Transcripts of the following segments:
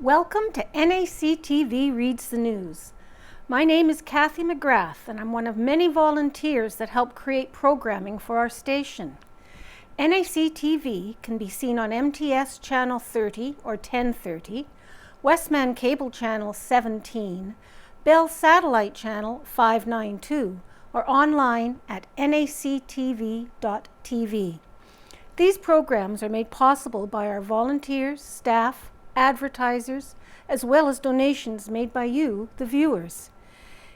Welcome to NACTV Reads the News. My name is Cathy McGrath, and I'm one of many volunteers that help create programming for our station. NACTV can be seen on MTS Channel 30 or 1030, Westman Cable Channel 17, Bell Satellite Channel 592, or online at nactv.tv. These programs are made possible by our volunteers, staff, advertisers, as well as donations made by you, the viewers.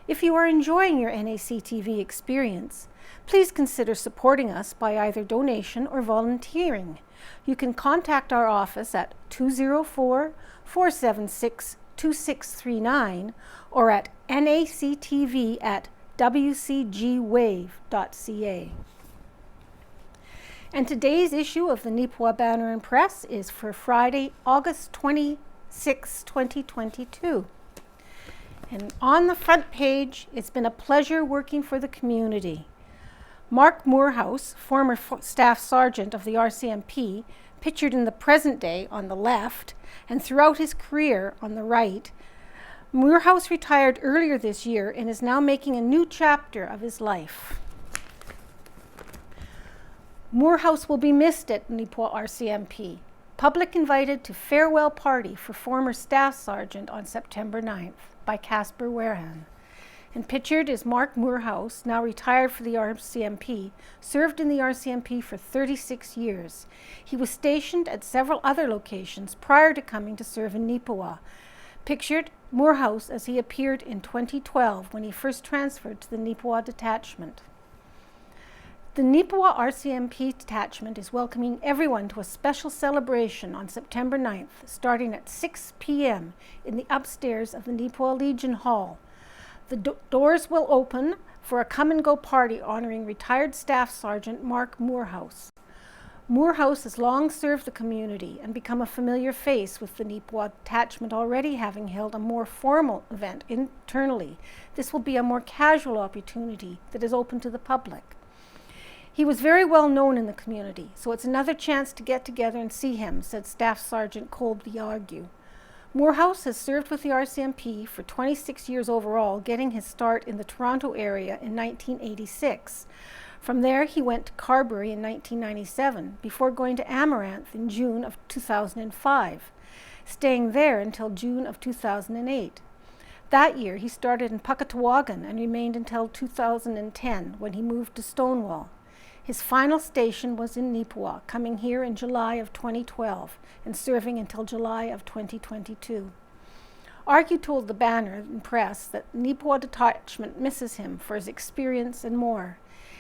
If you are enjoying your NACTV experience, please consider supporting us by either donation or volunteering. You can contact our office at 204-476-2639 or at nactv@wcgwave.ca. And today's issue of the Neepawa Banner and Press is for Friday, August 26, 2022. And on the front page, it's been a pleasure working for the community. Mark Morehouse, former staff sergeant of the RCMP, pictured in the present day on the left, and throughout his career on the right. Morehouse retired earlier this year and is now making a new chapter of his life. Morehouse will be missed at Neepawa RCMP. Public invited to farewell party for former staff sergeant on September 9th by Casper Wareham. And pictured is Mark Morehouse, now retired for the RCMP, served in the RCMP for 36 years. He was stationed at several other locations prior to coming to serve in Neepawa. Pictured Morehouse as he appeared in 2012 when he first transferred to the Neepawa detachment. The Neepawa RCMP detachment is welcoming everyone to a special celebration on September 9th, starting at 6 p.m. in the upstairs of the Neepawa Legion Hall. The doors will open for a come-and-go party honoring retired Staff Sergeant Mark Morehouse. Morehouse has long served the community and become a familiar face with the Neepawa detachment already having held a more formal event internally. This will be a more casual opportunity that is open to the public. He was very well known in the community, so it's another chance to get together and see him, said Staff Sergeant Colby Argue. Morehouse has served with the RCMP for 26 years overall, getting his start in the Toronto area in 1986. From there, he went to Carberry in 1997, before going to Amaranth in June of 2005, staying there until June of 2008. That year, he started in Puckatawagan and remained until 2010, when he moved to Stonewall. His final station was in Neepawa, coming here in July of 2012 and serving until July of 2022. Argue told the Banner and Press that Neepawa detachment misses him for his experience and more.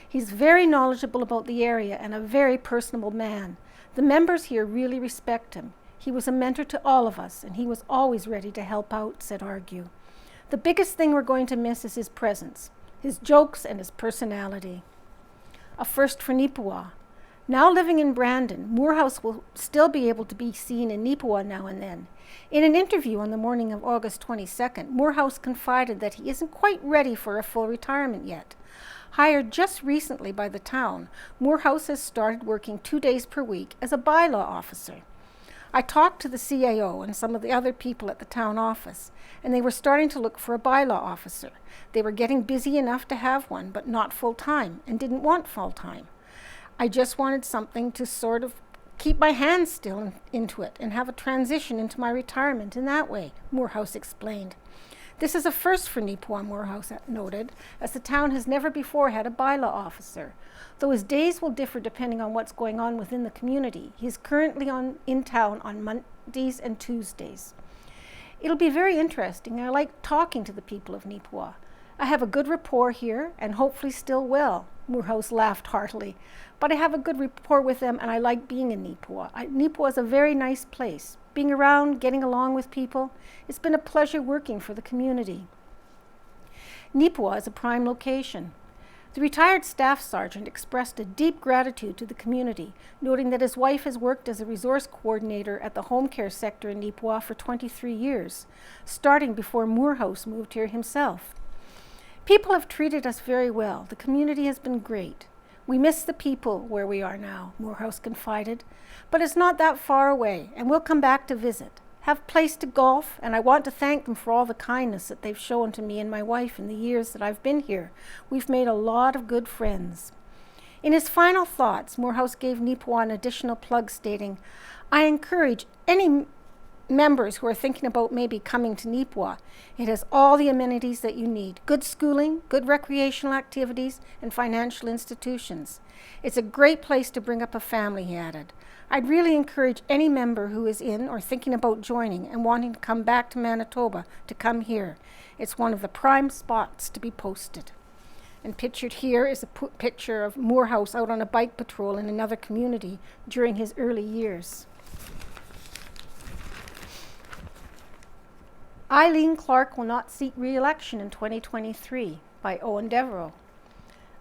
He's very knowledgeable about the area and a very personable man. The members here really respect him. He was a mentor to all of us, and he was always ready to help out, said Argue. The biggest thing we're going to miss is his presence, his jokes, and his personality. A first for Neepawa. Now living in Brandon, Morehouse will still be able to be seen in Neepawa now and then. In an interview on the morning of August 22nd, Morehouse confided that he isn't quite ready for a full retirement yet. Hired just recently by the town, Morehouse has started working 2 days per week as a bylaw officer. I talked to the CAO and some of the other people at the town office, and they were starting to look for a bylaw officer. They were getting busy enough to have one, but not full-time, and didn't want full-time. I just wanted something to sort of keep my hands still into it and have a transition into my retirement in that way, Morehouse explained. This is a first for Neepawa, Morehouse noted, as the town has never before had a bylaw officer. Though his days will differ depending on what's going on within the community, he is currently in town on Mondays and Tuesdays. It'll be very interesting. I like talking to the people of Neepawa. I have a good rapport here, and hopefully still will, Morehouse laughed heartily. But I have a good rapport with them, and I like being in Neepawa. Neepawa is a very nice place. Being around, getting along with people, it's been a pleasure working for the community. Neepawa is a prime location. The retired staff sergeant expressed a deep gratitude to the community, noting that his wife has worked as a resource coordinator at the home care sector in Neepawa for 23 years, starting before Morehouse moved here himself. People have treated us very well. The community has been great. We miss the people where we are now, Morehouse confided, but it's not that far away, and we'll come back to visit. have a place to golf, and I want to thank them for all the kindness that they've shown to me and my wife in the years that I've been here. We've made a lot of good friends." In his final thoughts, Morehouse gave Neepawa an additional plug stating, "I encourage any members who are thinking about maybe coming to Neepawa. It has all the amenities that you need: good schooling, good recreational activities, and financial institutions. It's a great place to bring up a family," he added. "I'd really encourage any member who is in or thinking about joining and wanting to come back to Manitoba to come here. It's one of the prime spots to be posted." And pictured here is a picture of Morehouse out on a bike patrol in another community during his early years. Eileen Clarke will not seek re-election in 2023, by Owen Devereaux.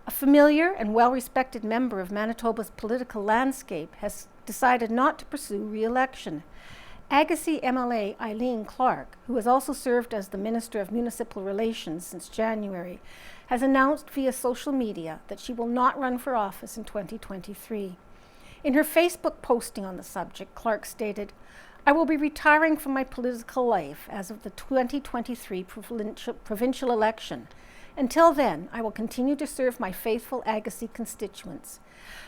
A familiar and well-respected member of Manitoba's political landscape has decided not to pursue re-election. Agassiz MLA Eileen Clarke, who has also served as the Minister of Municipal Relations since January, has announced via social media that she will not run for office in 2023. In her Facebook posting on the subject, Clarke stated, "I will be retiring from my political life as of the 2023 provincial election. Until then, I will continue to serve my faithful Agassiz constituents,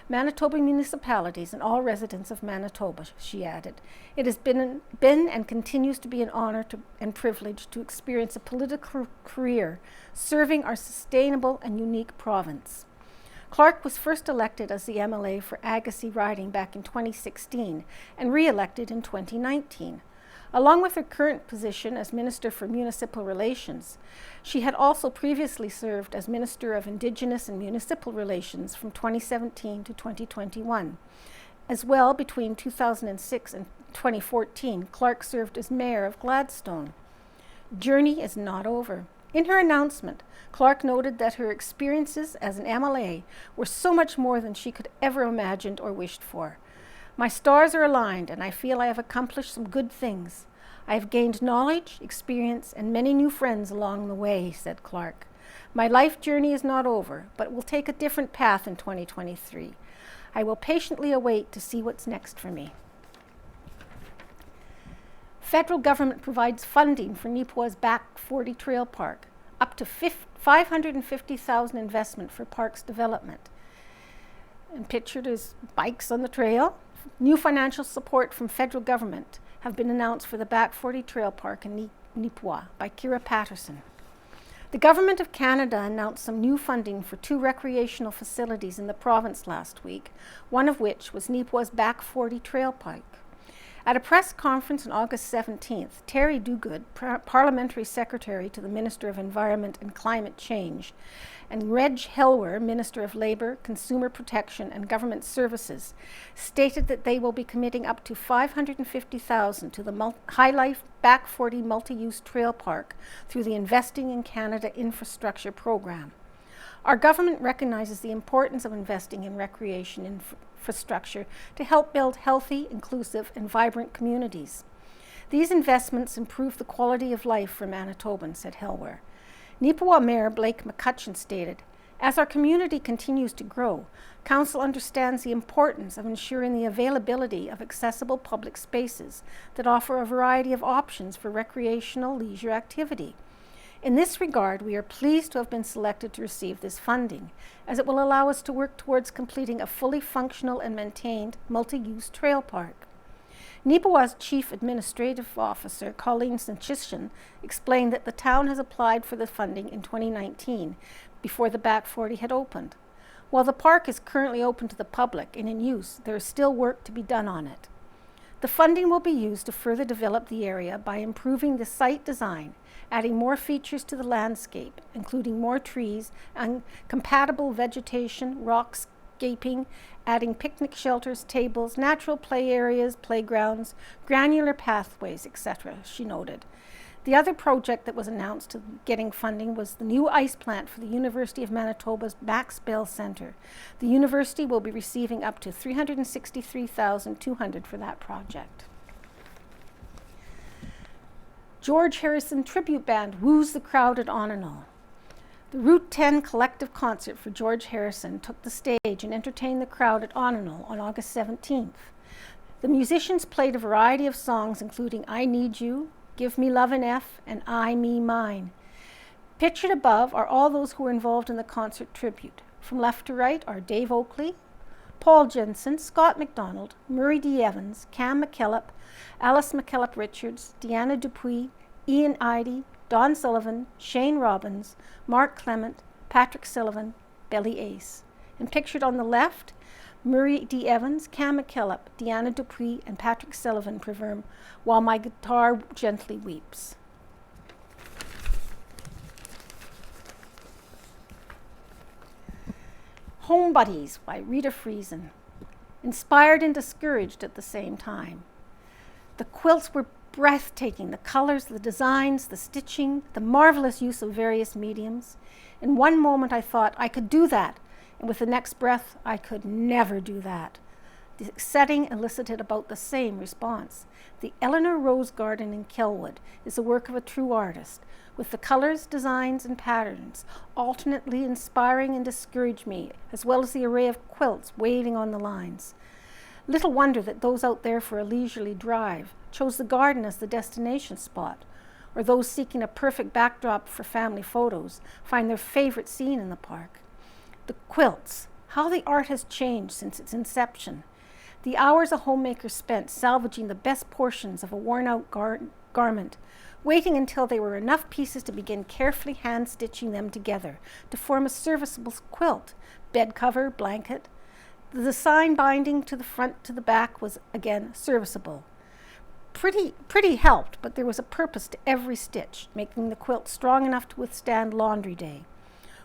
Manitoba municipalities, and all residents of Manitoba," she added. "It has been and continues to be an honor and privilege to experience a political career serving our sustainable and unique province." Clarke was first elected as the MLA for Agassiz riding back in 2016 and re-elected in 2019. Along with her current position as Minister for Municipal Relations, she had also previously served as Minister of Indigenous and Municipal Relations from 2017 to 2021. As well, between 2006 and 2014, Clarke served as Mayor of Gladstone. Journey is not over. In her announcement, Clarke noted that her experiences as an MLA were so much more than she could ever imagined or wished for. "My stars are aligned, and I feel I have accomplished some good things. I have gained knowledge, experience, and many new friends along the way," said Clarke. "My life journey is not over, but will take a different path in 2023. I will patiently await to see what's next for me." Federal government provides funding for Neepawa's Back 40 Trail Park, up to $550,000 investment for parks development. And pictured is bikes on the trail. New financial support from federal government have been announced for the Back 40 Trail Park in Neepawa by Kira Patterson. The Government of Canada announced some new funding for 2 recreational facilities in the province last week, one of which was Neepawa's Back 40 Trail Park. At a press conference on August 17th, Terry Duguid, Parliamentary Secretary to the Minister of Environment and Climate Change, and Reg Helwer, Minister of Labour, Consumer Protection and Government Services, stated that they will be committing up to $550,000 to the High Life Back 40 Multi-Use Trail Park through the Investing in Canada Infrastructure Program. Our government recognizes the importance of investing in recreation infrastructure to help build healthy, inclusive, and vibrant communities. These investments improve the quality of life for Manitobans, said Helwer. Neepawa Mayor Blake McCutcheon stated, "As our community continues to grow, Council understands the importance of ensuring the availability of accessible public spaces that offer a variety of options for recreational leisure activity. In this regard, we are pleased to have been selected to receive this funding, as it will allow us to work towards completing a fully functional and maintained multi-use trail park." Neepawa's Chief Administrative Officer, Colleen Sanchishan, explained that the town has applied for the funding in 2019, before the Back 40 had opened. While the park is currently open to the public and in use, there is still work to be done on it. The funding will be used to further develop the area by improving the site design, adding more features to the landscape, including more trees and compatible vegetation, rockscaping, adding picnic shelters, tables, natural play areas, playgrounds, granular pathways, etc., she noted. The other project that was announced getting funding was the new ice plant for the University of Manitoba's Max Bell Centre. The university will be receiving up to $363,200 for that project. George Harrison Tribute Band woos the crowd at Onanol. The Route 10 collective concert for George Harrison took the stage and entertained the crowd at Onanol on August 17th. The musicians played a variety of songs, including I Need You, Give Me Love in F, and I, Me, Mine. Pictured above are all those who were involved in the concert tribute. From left to right are Dave Oakley, Paul Jensen, Scott MacDonald, Murray D. Evans, Cam McKillop, Alice McKillop Richards, Deanna Dupuis, Ian Idy, Don Sullivan, Shane Robbins, Mark Clement, Patrick Sullivan, Billy Ace. And pictured on the left, Murray D. Evans, Cam McKillop, Deanna Dupuis, and Patrick Sullivan perform While My Guitar Gently Weeps. Home Buddies by Rita Friesen. Inspired and discouraged at the same time. The quilts were breathtaking, the colors, the designs, the stitching, the marvelous use of various mediums. In one moment I thought I could do that, and with the next breath I could never do that. The setting elicited about the same response. The Eleanor Rose Garden in Kelwood is the work of a true artist, with the colors, designs, and patterns alternately inspiring and discourage me, as well as the array of quilts waving on the lines. Little wonder that those out there for a leisurely drive chose the garden as the destination spot, or those seeking a perfect backdrop for family photos find their favorite scene in the park. The quilts, how the art has changed since its inception. The hours a homemaker spent salvaging the best portions of a worn-out garment, waiting until there were enough pieces to begin carefully hand-stitching them together to form a serviceable quilt, bed cover, blanket. The design binding to the front to the back was, again, serviceable. Pretty helped, but there was a purpose to every stitch, making the quilt strong enough to withstand laundry day.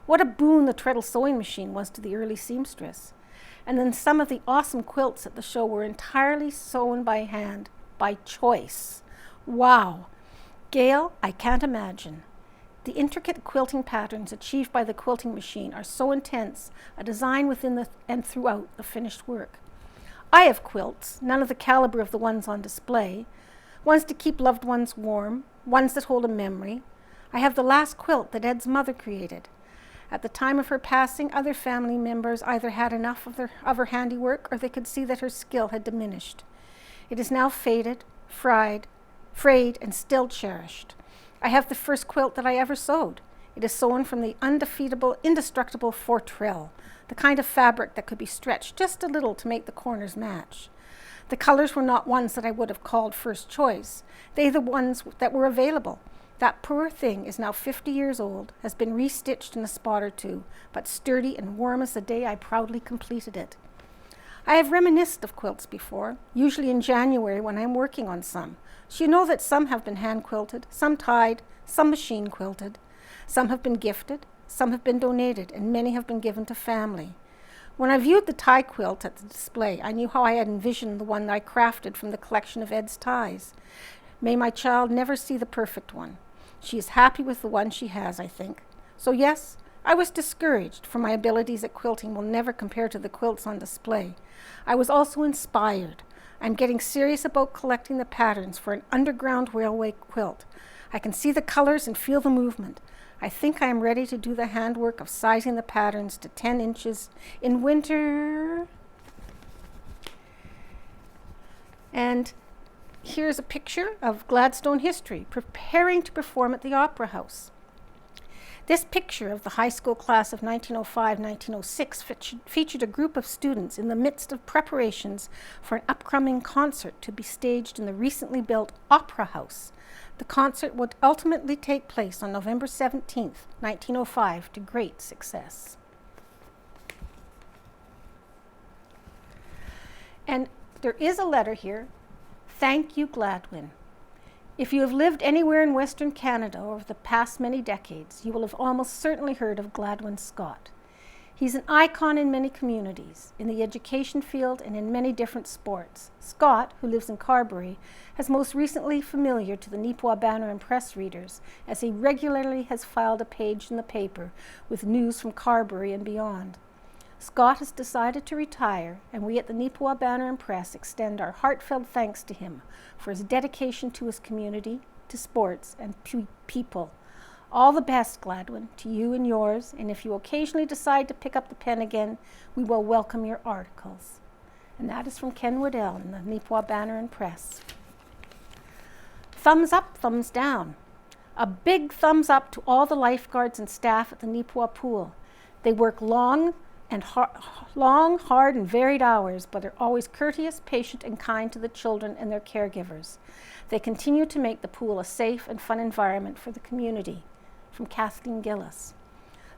What a boon the treadle sewing machine was to the early seamstress. And then some of the awesome quilts at the show were entirely sewn by hand, by choice. Wow! Gail, I can't imagine. The intricate quilting patterns achieved by the quilting machine are so intense, a design within and throughout the finished work. I have quilts, none of the caliber of the ones on display, ones to keep loved ones warm, ones that hold a memory. I have the last quilt that Ed's mother created. At the time of her passing, other family members either had enough of her handiwork or they could see that her skill had diminished. It is now faded, frayed, and still cherished. I have the first quilt that I ever sewed. It is sewn from the undefeatable, indestructible Fortrell, the kind of fabric that could be stretched just a little to make the corners match. The colors were not ones that I would have called first choice. They the ones that were available. That poor thing is now 50 years old, has been restitched in a spot or two, but sturdy and warm as the day I proudly completed it. I have reminisced of quilts before, usually in January when I am working on some. So you know that some have been hand-quilted, some tied, some machine-quilted. Some have been gifted, some have been donated, and many have been given to family. When I viewed the tie quilt at the display, I knew how I had envisioned the one that I crafted from the collection of Ed's ties. May my child never see the perfect one. She is happy with the one she has, I think. So yes, I was discouraged, for my abilities at quilting will never compare to the quilts on display. I was also inspired. I'm getting serious about collecting the patterns for an underground railway quilt. I can see the colors and feel the movement. I think I am ready to do the handwork of sizing the patterns to 10 inches in winter. And here's a picture of Gladstone history, preparing to perform at the Opera House. This picture of the high school class of 1905-1906 featured a group of students in the midst of preparations for an upcoming concert to be staged in the recently built Opera House. The concert would ultimately take place on November 17th, 1905, to great success. And there is a letter here. Thank you, Gladwin. If you have lived anywhere in Western Canada over the past many decades, you will have almost certainly heard of Gladwin Scott. He's an icon in many communities, in the education field and in many different sports. Scott, who lives in Carberry, has most recently familiar to the Neepawa Banner and Press readers, as he regularly has filed a page in the paper with news from Carberry and beyond. Scott has decided to retire, and we at the Neepawa Banner and Press extend our heartfelt thanks to him for his dedication to his community, to sports, and people. All the best, Gladwin, to you and yours, and if you occasionally decide to pick up the pen again, we will welcome your articles. And that is from Ken Waddell in the Neepawa Banner and Press. Thumbs up, thumbs down. A big thumbs up to all the lifeguards and staff at the Neepawa pool. They work long, hard, and varied hours, but are always courteous, patient, and kind to the children and their caregivers. They continue to make the pool a safe and fun environment for the community. From Kathleen Gillis.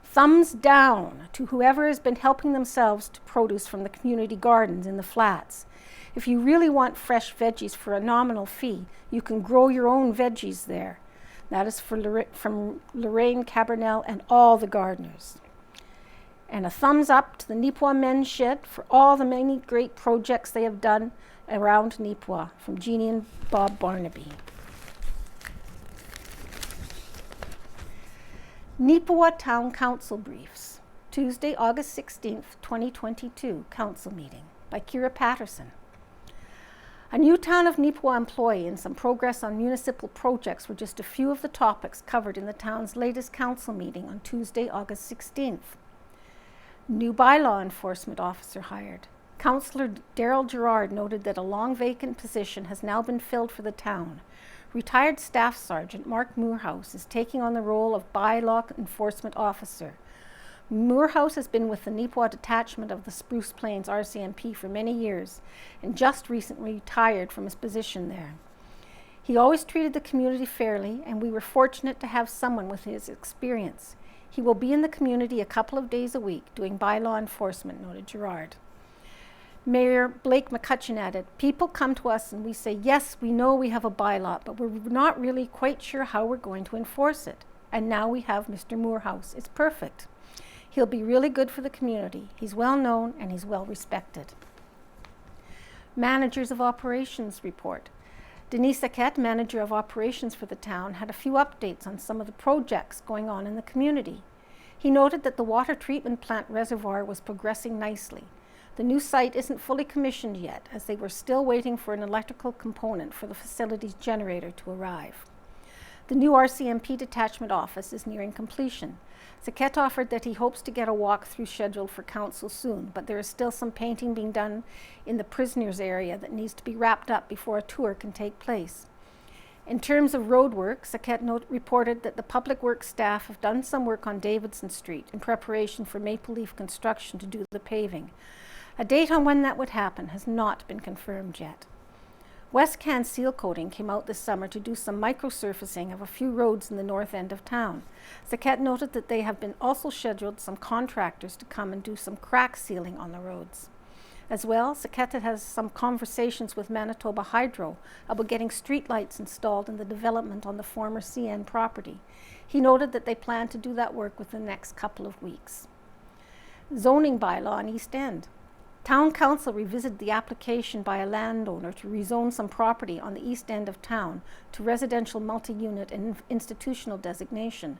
Thumbs down to whoever has been helping themselves to produce from the community gardens in the flats. If you really want fresh veggies for a nominal fee, you can grow your own veggies there. That is from Lorraine Cabernell and all the gardeners. And a thumbs up to the Neepawa Men's Shed for all the many great projects they have done around Neepawa, from Jeannie and Bob Barnaby. Neepawa Town Council Briefs, Tuesday, August 16th, 2022, Council Meeting by Kira Patterson. A new Town of Neepawa employee and some progress on municipal projects were just a few of the topics covered in the town's latest council meeting on Tuesday, August 16th. New bylaw enforcement officer hired. Councillor Daryl Gerard noted that a long vacant position has now been filled for the town. Retired Staff Sergeant Mark Morehouse is taking on the role of bylaw enforcement officer. Morehouse has been with the Neepawa detachment of the Spruce Plains RCMP for many years and just recently retired from his position there. He always treated the community fairly, and we were fortunate to have someone with his experience. He will be in the community a couple of days a week doing bylaw enforcement, noted Gerard. Mayor Blake McCutcheon added, people come to us and we say, yes, we know we have a bylaw, but we're not really quite sure how we're going to enforce it. And now we have Mr. Morehouse. It's perfect. He'll be really good for the community. He's well known and he's well respected. Managers of Operations report. Denise Saquette, Manager of Operations for the town, had a few updates on some of the projects going on in the community. He noted that the water treatment plant reservoir was progressing nicely. The new site isn't fully commissioned yet, as they were still waiting for an electrical component for the facility's generator to arrive. The new RCMP detachment office is nearing completion. Saquette offered that he hopes to get a walk-through scheduled for council soon, but there is still some painting being done in the prisoners area that needs to be wrapped up before a tour can take place. In terms of road work, Saquette reported that the public works staff have done some work on Davidson Street in preparation for Maple Leaf Construction to do the paving. A date on when that would happen has not been confirmed yet. West Can Seal Coating came out this summer to do some microsurfacing of a few roads in the north end of town. Saquette noted that they have been also scheduled some contractors to come and do some crack sealing on the roads. As well, Saquette has some conversations with Manitoba Hydro about getting streetlights installed in the development on the former CN property. He noted that they plan to do that work within the next couple of weeks. Zoning bylaw on East End. Town Council revisited the application by a landowner to rezone some property on the east end of town to residential multi-unit and institutional designation.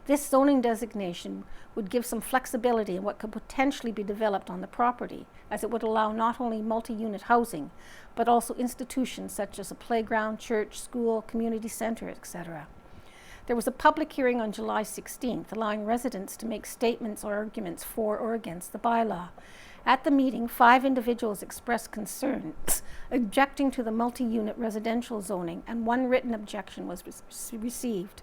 This zoning designation would give some flexibility in what could potentially be developed on the property, as it would allow not only multi-unit housing, but also institutions such as a playground, church, school, community center, etc. There was a public hearing on July 16th, allowing residents to make statements or arguments for or against the bylaw. At the meeting, 5 individuals expressed concerns, objecting to the multi-unit residential zoning, and 1 written objection was received.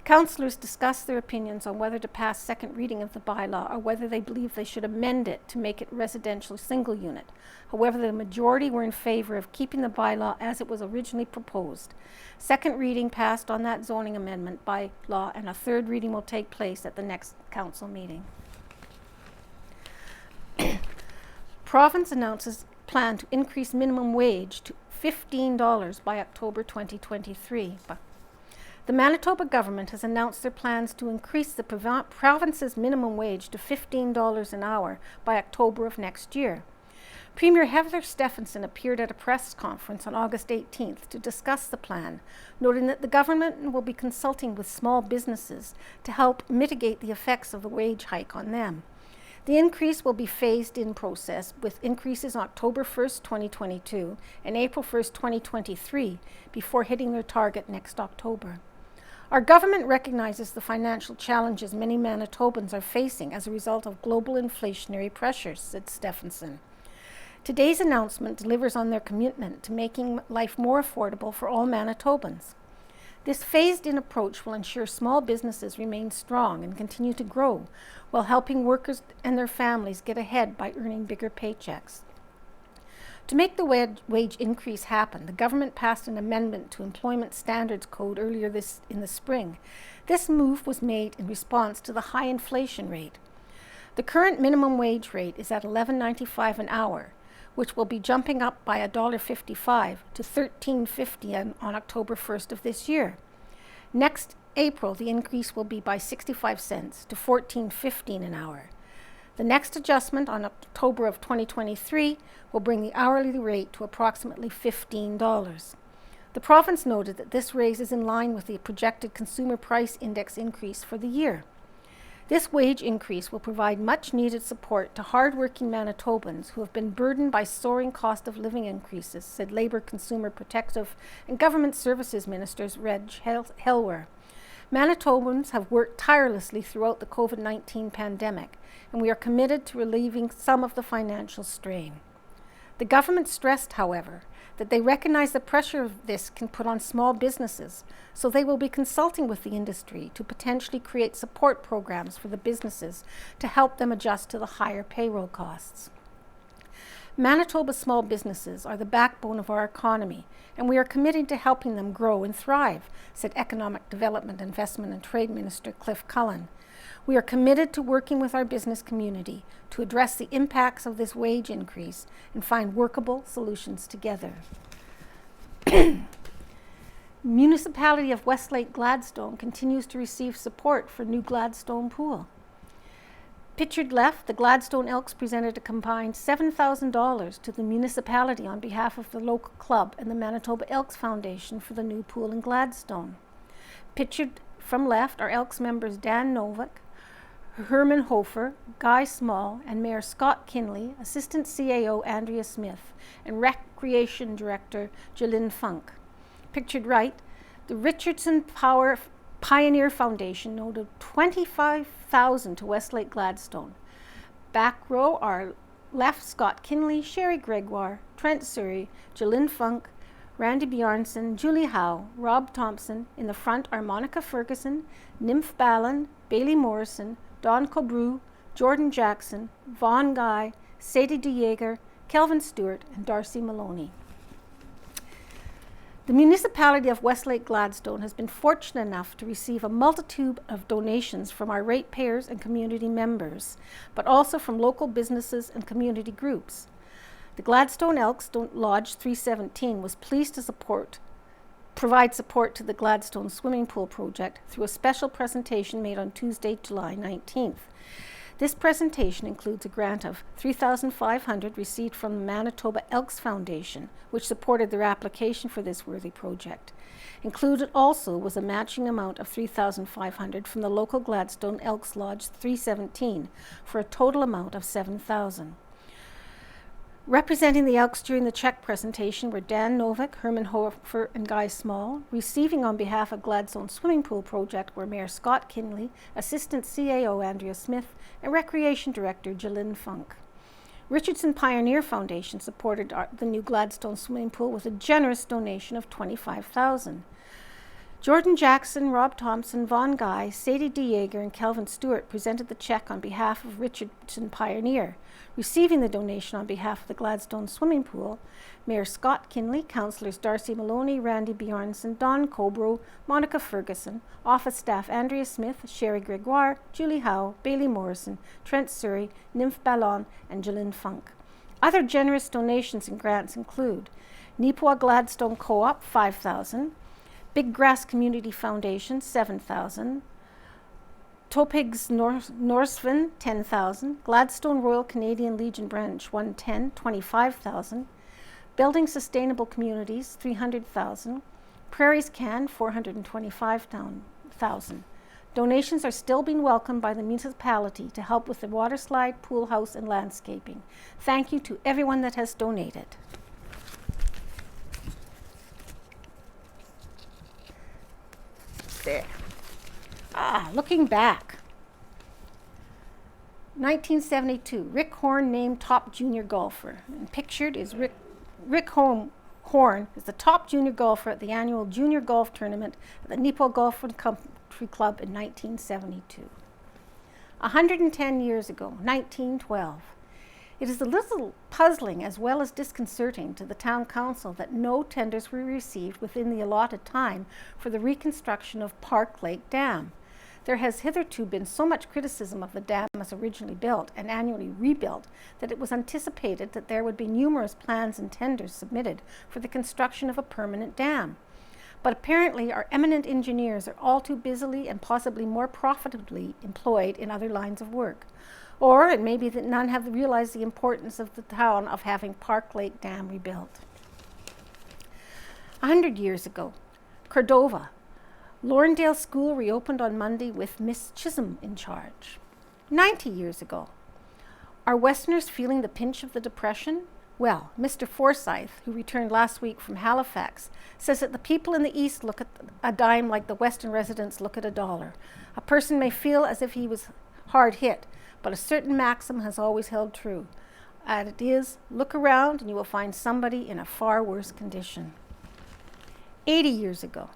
Councillors discussed their opinions on whether to pass second reading of the bylaw or whether they believe they should amend it to make it residential single unit. However, the majority were in favor of keeping the bylaw as it was originally proposed. Second reading passed on that zoning amendment by law, and a third reading will take place at the next council meeting. Province announces plan to increase minimum wage to $15 by October 2023. The Manitoba government has announced their plans to increase the province's minimum wage to $15 an hour by October of next year. Premier Heather Stephenson appeared at a press conference on August 18th to discuss the plan, noting that the government will be consulting with small businesses to help mitigate the effects of the wage hike on them. The increase will be phased in process, with increases on October 1st, 2022 and April 1st, 2023, before hitting their target next October. Our government recognizes the financial challenges many Manitobans are facing as a result of global inflationary pressures, said Stephenson. Today's announcement delivers on their commitment to making life more affordable for all Manitobans. This phased-in approach will ensure small businesses remain strong and continue to grow, while helping workers and their families get ahead by earning bigger paychecks. To make the wage increase happen, the government passed an amendment to Employment Standards Code earlier in the spring. This move was made in response to the high inflation rate. The current minimum wage rate is at $11.95 an hour, which will be jumping up by $1.55 to $13.50 on October 1st of this year. Next April, the increase will be by 65 cents to $14.15 an hour. The next adjustment on October of 2023 will bring the hourly rate to approximately $15. The province noted that this raise is in line with the projected Consumer Price Index increase for the year. This wage increase will provide much-needed support to hard-working Manitobans who have been burdened by soaring cost of living increases, said Labour, Consumer Protective and Government Services Ministers Reg Helwer. Manitobans have worked tirelessly throughout the COVID-19 pandemic, and we are committed to relieving some of the financial strain. The government stressed, however, that they recognize the pressure of this can put on small businesses, so they will be consulting with the industry to potentially create support programs for the businesses to help them adjust to the higher payroll costs. Manitoba's small businesses are the backbone of our economy, and we are committed to helping them grow and thrive, said Economic Development, Investment and Trade Minister Cliff Cullen. We are committed to working with our business community to address the impacts of this wage increase and find workable solutions together. Municipality of Westlake-Gladstone continues to receive support for new Gladstone pool. Pictured left, the Gladstone Elks presented a combined $7,000 to the municipality on behalf of the local club and the Manitoba Elks Foundation for the new pool in Gladstone. Pictured from left are Elks members Dan Novick, Herman Hofer, Guy Small, and Mayor Scott Kinley, Assistant CAO Andrea Smith, and Recreation Director Jalyn Funk. Pictured right, the Richardson Pioneer Foundation donated $25,000 to Westlake-Gladstone. Back row are left Scott Kinley, Sherry Gregoire, Trent Surrey, Jalyn Funk, Randy Bjarnson, Julie Howe, Rob Thompson. In the front are Monica Ferguson, Nymph Ballon, Bailey Morrison, Don Cobrew, Jordan Jackson, Vaughn Guy, Sadie DeYeager, Kelvin Stewart, and Darcy Maloney. The municipality of Westlake-Gladstone has been fortunate enough to receive a multitude of donations from our ratepayers and community members, but also from local businesses and community groups. The Gladstone Elks Lodge 317 was pleased to provide support to the Gladstone Swimming Pool project through a special presentation made on Tuesday, July 19th. This presentation includes a grant of $3,500 received from the Manitoba Elks Foundation, which supported their application for this worthy project. Included also was a matching amount of $3,500 from the local Gladstone Elks Lodge 317 for a total amount of $7,000. Representing the Elks during the check presentation were Dan Novick, Herman Hofer, and Guy Small. Receiving on behalf of Gladstone Swimming Pool Project were Mayor Scott Kinley, Assistant CAO Andrea Smith, and Recreation Director Jalyn Funk. Richardson Pioneer Foundation supported the new Gladstone Swimming Pool with a generous donation of $25,000. Jordan Jackson, Rob Thompson, Vaughn Guy, Sadie DeYeager, and Kelvin Stewart presented the check on behalf of Richardson Pioneer. Receiving the donation on behalf of the Gladstone Swimming Pool, Mayor Scott Kinley, Councillors Darcy Maloney, Randy Bjarnson, Don Cobrew, Monica Ferguson, Office Staff Andrea Smith, Sherry Gregoire, Julie Howe, Bailey Morrison, Trent Surrey, Nymph Ballon, and Jalyn Funk. Other generous donations and grants include Neepawa Gladstone Co-op, $5,000, Big Grass Community Foundation, $7,000, Topigs Norsven, $10,000, Gladstone Royal Canadian Legion Branch 110, $25,000, Building Sustainable Communities, $300,000, Prairies Can, $425,000. Donations are still being welcomed by the municipality to help with the water slide, pool house, and landscaping. Thank you to everyone that has donated. There. Looking back. 1972, Rick Horn named top junior golfer. And pictured is Rick Horn is the top junior golfer at the annual junior golf tournament at the Neepawa Golf and Country Club in 1972. 110 years ago, 1912. It is a little puzzling as well as disconcerting to the town council that no tenders were received within the allotted time for the reconstruction of Park Lake Dam. There has hitherto been so much criticism of the dam as originally built and annually rebuilt that it was anticipated that there would be numerous plans and tenders submitted for the construction of a permanent dam. But apparently our eminent engineers are all too busily and possibly more profitably employed in other lines of work. Or it may be that none have realized the importance of the town of having Park Lake Dam rebuilt. 100 years ago, Cordova. Lorndale School reopened on Monday with Miss Chisholm in charge. 90 years ago. Are Westerners feeling the pinch of the Depression? Well, Mr. Forsyth, who returned last week from Halifax, says that the people in the East look at a dime like the Western residents look at a dollar. A person may feel as if he was hard hit, but a certain maxim has always held true. And it is, look around and you will find somebody in a far worse condition. 80 years ago.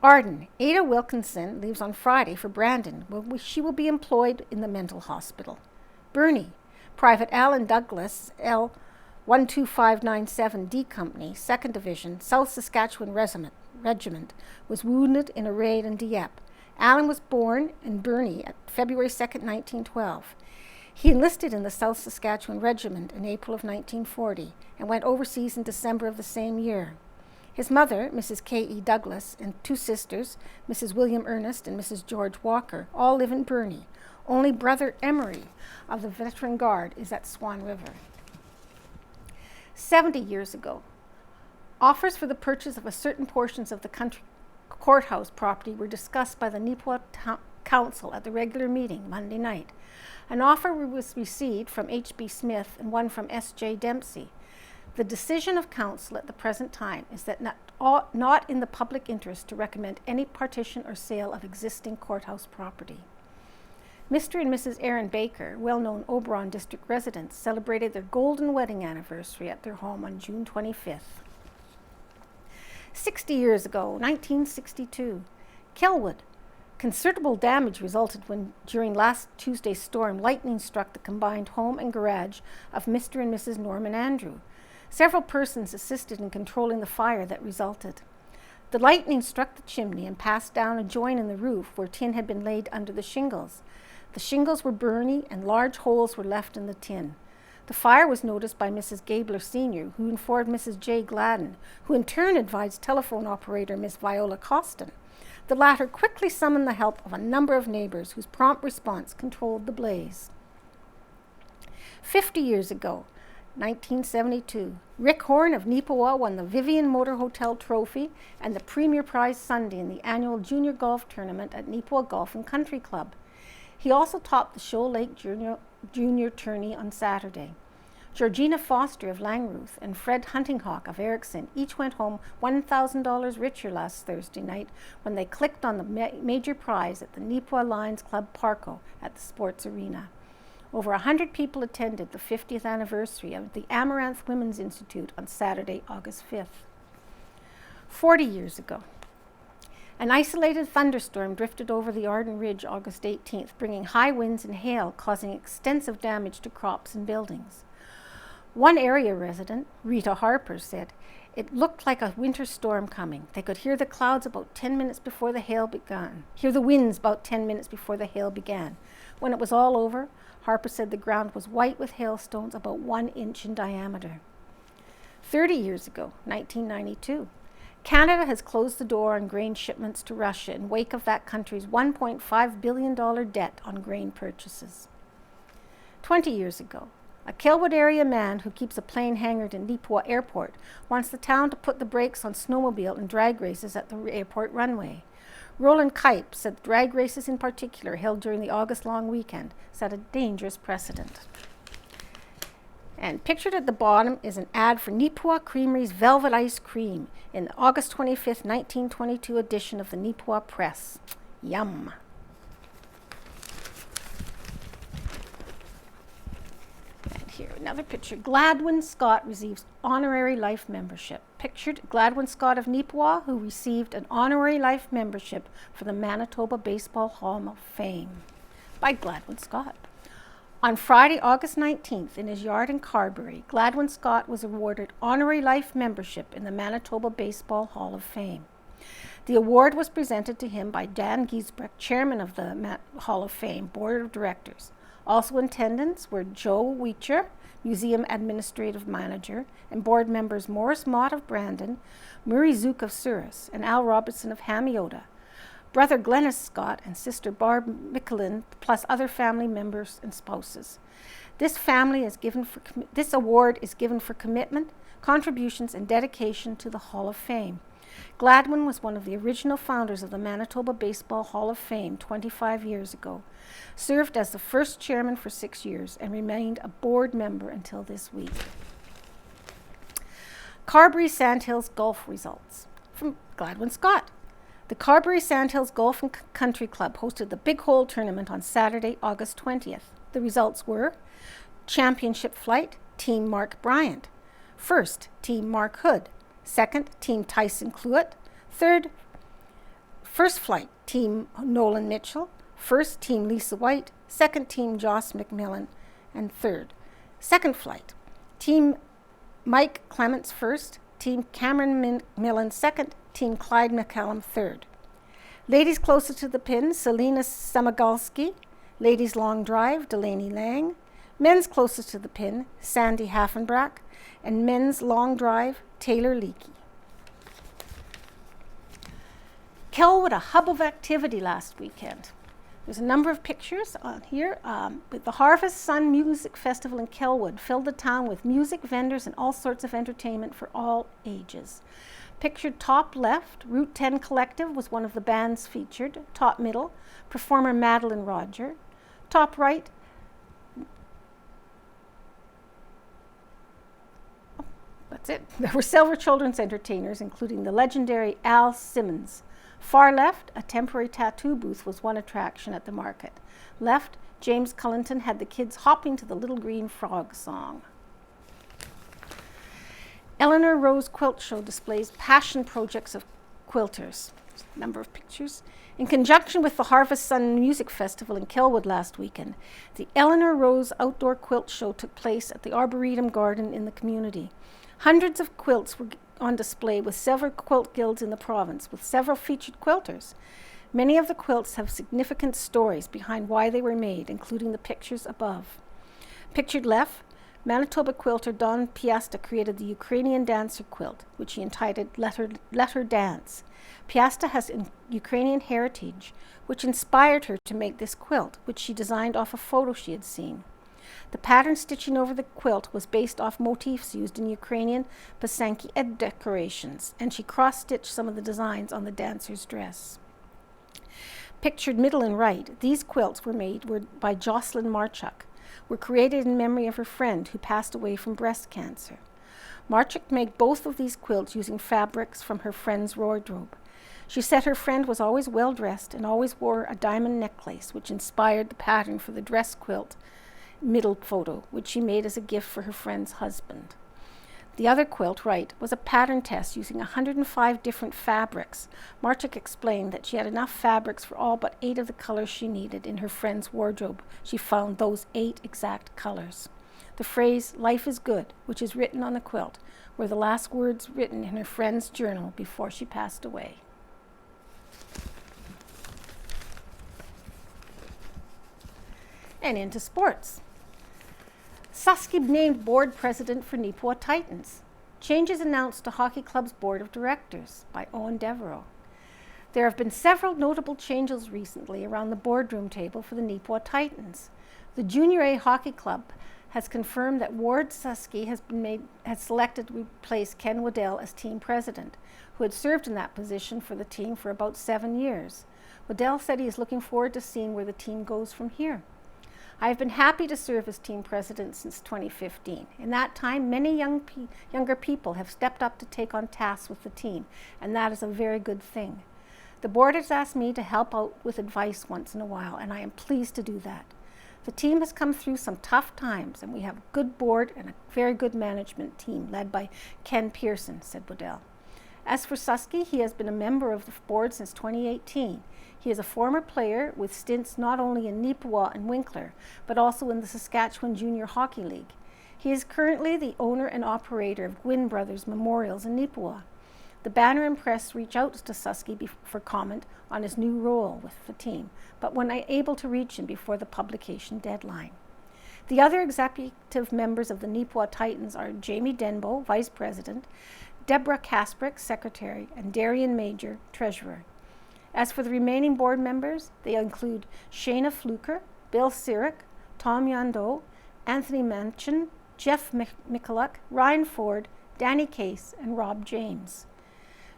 Arden, Ada Wilkinson leaves on Friday for Brandon, where she will be employed in the mental hospital. Burnie, Private Alan Douglas, L. 12597 D Company, 2nd Division, South Saskatchewan Regiment, was wounded in a raid in Dieppe. Alan was born in Burnie at February 2, 1912. He enlisted in the South Saskatchewan Regiment in April of 1940 and went overseas in December of the same year. His mother, Mrs. K.E. Douglas, and two sisters, Mrs. William Ernest and Mrs. George Walker, all live in Burnie. Only brother Emery of the Veteran Guard is at Swan River. 70 years ago, offers for the purchase of a certain portions of the country courthouse property were discussed by the Neepawa Council at the regular meeting Monday night. An offer was received from H.B. Smith and one from S.J. Dempsey. The decision of council at the present time is that not in the public interest to recommend any partition or sale of existing courthouse property. Mr. and Mrs. Aaron Baker, well-known Oberon District residents, celebrated their golden wedding anniversary at their home on June 25th. 60 years ago, 1962, Kelwood. Considerable damage resulted when, during last Tuesday's storm, lightning struck the combined home and garage of Mr. and Mrs. Norman Andrew. Several persons assisted in controlling the fire that resulted. The lightning struck the chimney and passed down a joint in the roof where tin had been laid under the shingles. The shingles were burny and large holes were left in the tin. The fire was noticed by Mrs. Gabler Sr., who informed Mrs. J. Gladden, who in turn advised telephone operator Miss Viola Costin. The latter quickly summoned the help of a number of neighbors whose prompt response controlled the blaze. 50 years ago, 1972, Rick Horn of Neepawa won the Vivian Motor Hotel Trophy and the Premier Prize Sunday in the annual junior golf tournament at Neepawa Golf and Country Club. He also topped the Shoal Lake Junior Tourney on Saturday. Georgina Foster of Langruth and Fred Huntinghawk of Erickson each went home $1,000 richer last Thursday night when they clicked on the major prize at the Neepawa Lions Club Parco at the sports arena. Over 100 people attended the 50th anniversary of the Amaranth Women's Institute on Saturday, August 5th. 40 years ago, an isolated thunderstorm drifted over the Arden Ridge August 18th, bringing high winds and hail, causing extensive damage to crops and buildings. One area resident, Rita Harper, said, "It looked like a winter storm coming. They could hear the clouds about 10 minutes before the hail began. Hear the winds about 10 minutes before the hail began. When it was all over, Harper said the ground was white with hailstones about 1 inch in diameter." 30 years ago, 1992, Canada has closed the door on grain shipments to Russia in wake of that country's $1.5 billion debt on grain purchases. 20 years ago, a Kelwood area man who keeps a plane hangared in Neepawa Airport wants the town to put the brakes on snowmobile and drag races at the airport runway. Roland Kipe said drag races in particular, held during the August long weekend, set a dangerous precedent. And pictured at the bottom is an ad for Neepawa Creamery's Velvet Ice Cream in the August 25th, 1922 edition of the Neepawa Press. Yum! here, another picture. Gladwin Scott receives honorary life membership. Pictured, Gladwin Scott of Neepawa, who received an honorary life membership for the Manitoba Baseball Hall of Fame by Gladwin Scott. On Friday, August 19th, in his yard in Carberry, Gladwin Scott was awarded honorary life membership in the Manitoba Baseball Hall of Fame. The award was presented to him by Dan Giesbrecht, chairman of the Hall of Fame Board of Directors. Also in attendance were Joe Weicher, museum administrative manager, and board members Morris Mott of Brandon, Murray Zook of Souris, and Al Robertson of Hamiota, brother Glennis Scott and sister Barb Mickelin, plus other family members and spouses. This award is given for commitment, contributions, and dedication to the Hall of Fame. Gladwin was one of the original founders of the Manitoba Baseball Hall of Fame 25 years ago, served as the first chairman for 6 years, and remained a board member until this week. Carberry Sandhills Golf results from Gladwin Scott. The Carberry Sandhills Golf and Country Club hosted the Big Hole Tournament on Saturday, August 20th. The results were Championship Flight, Team Mark Bryant. First, Team Mark Hood. Second, Team Tyson Cluett. Third, First Flight, Team Nolan Mitchell. First, Team Lisa White. Second, Team Joss McMillan. And third, Second Flight, Team Mike Clements first, Team Cameron Millen second, Team Clyde McCallum third. Ladies closest to the pin, Selena Samagalski. Ladies long drive, Delaney Lang. Men's closest to the pin, Sandy Haffenbrack. And men's long drive, Taylor Leakey. Kelwood, a hub of activity last weekend. There's a number of pictures on here. With the Harvest Sun Music Festival in Kelwood filled the town with music, vendors, and all sorts of entertainment for all ages. Pictured top left, Route 10 Collective was one of the bands featured. Top middle, performer Madeline Roger. Top right, that's it. There were several children's entertainers, including the legendary Al Simmons. Far left, a temporary tattoo booth was one attraction at the market. Left, James Cullington had the kids hopping to the Little Green Frog song. Eleanor Rose Quilt Show displays passion projects of quilters. A number of pictures. In conjunction with the Harvest Sun Music Festival in Kelwood last weekend, the Eleanor Rose Outdoor Quilt Show took place at the Arboretum Garden in the community. Hundreds of quilts were on display with several quilt guilds in the province, with several featured quilters. Many of the quilts have significant stories behind why they were made, including the pictures above. Pictured left, Manitoba quilter Don Piasta created the Ukrainian dancer quilt, which he entitled Let Her Dance. Piasta has Ukrainian heritage, which inspired her to make this quilt, which she designed off a photo she had seen. The pattern stitching over the quilt was based off motifs used in Ukrainian Pasanki decorations, and she cross-stitched some of the designs on the dancer's dress. Pictured middle and right, these quilts were by Jocelyn Marchuk, were created in memory of her friend who passed away from breast cancer. Marchuk made both of these quilts using fabrics from her friend's wardrobe. She said her friend was always well-dressed and always wore a diamond necklace, which inspired the pattern for the dress quilt middle photo, which she made as a gift for her friend's husband. The other quilt, right, was a pattern test using 105 different fabrics. Marchuk explained that she had enough fabrics for all but 8 of the colors she needed in her friend's wardrobe. She found those 8 exact colors. The phrase, "life is good," which is written on the quilt, were the last words written in her friend's journal before she passed away. And into sports. Suskib named board president for Neepawa Titans. Changes announced to Hockey Club's board of directors by Owen Devereaux. There have been several notable changes recently around the boardroom table for the Neepawa Titans. The Junior A Hockey Club has confirmed that Ward Susky has selected to replace Ken Waddell as team president, who had served in that position for the team for about 7 years. Waddell said he is looking forward to seeing where the team goes from here. I have been happy to serve as team president since 2015. In that time, many younger people have stepped up to take on tasks with the team, and that is a very good thing. The board has asked me to help out with advice once in a while, and I am pleased to do that. The team has come through some tough times, and we have a good board and a very good management team led by Ken Pearson, said Waddell. As for Susky, he has been a member of the board since 2018. He is a former player with stints not only in Neepawa and Winkler, but also in the Saskatchewan Junior Hockey League. He is currently the owner and operator of Gwynn Brothers Memorials in Neepawa. The Banner and press reach out to Susky for comment on his new role with the team, but were unable to reach him before the publication deadline. The other executive members of the Neepawa Titans are Jamie Denbo, Vice President, Deborah Kasprick, Secretary, and Darian Major, Treasurer. As for the remaining board members, they include Shayna Fluker, Bill Sirik, Tom Yando, Anthony Manchin, Jeff Michaluk, Ryan Ford, Danny Case, and Rob James.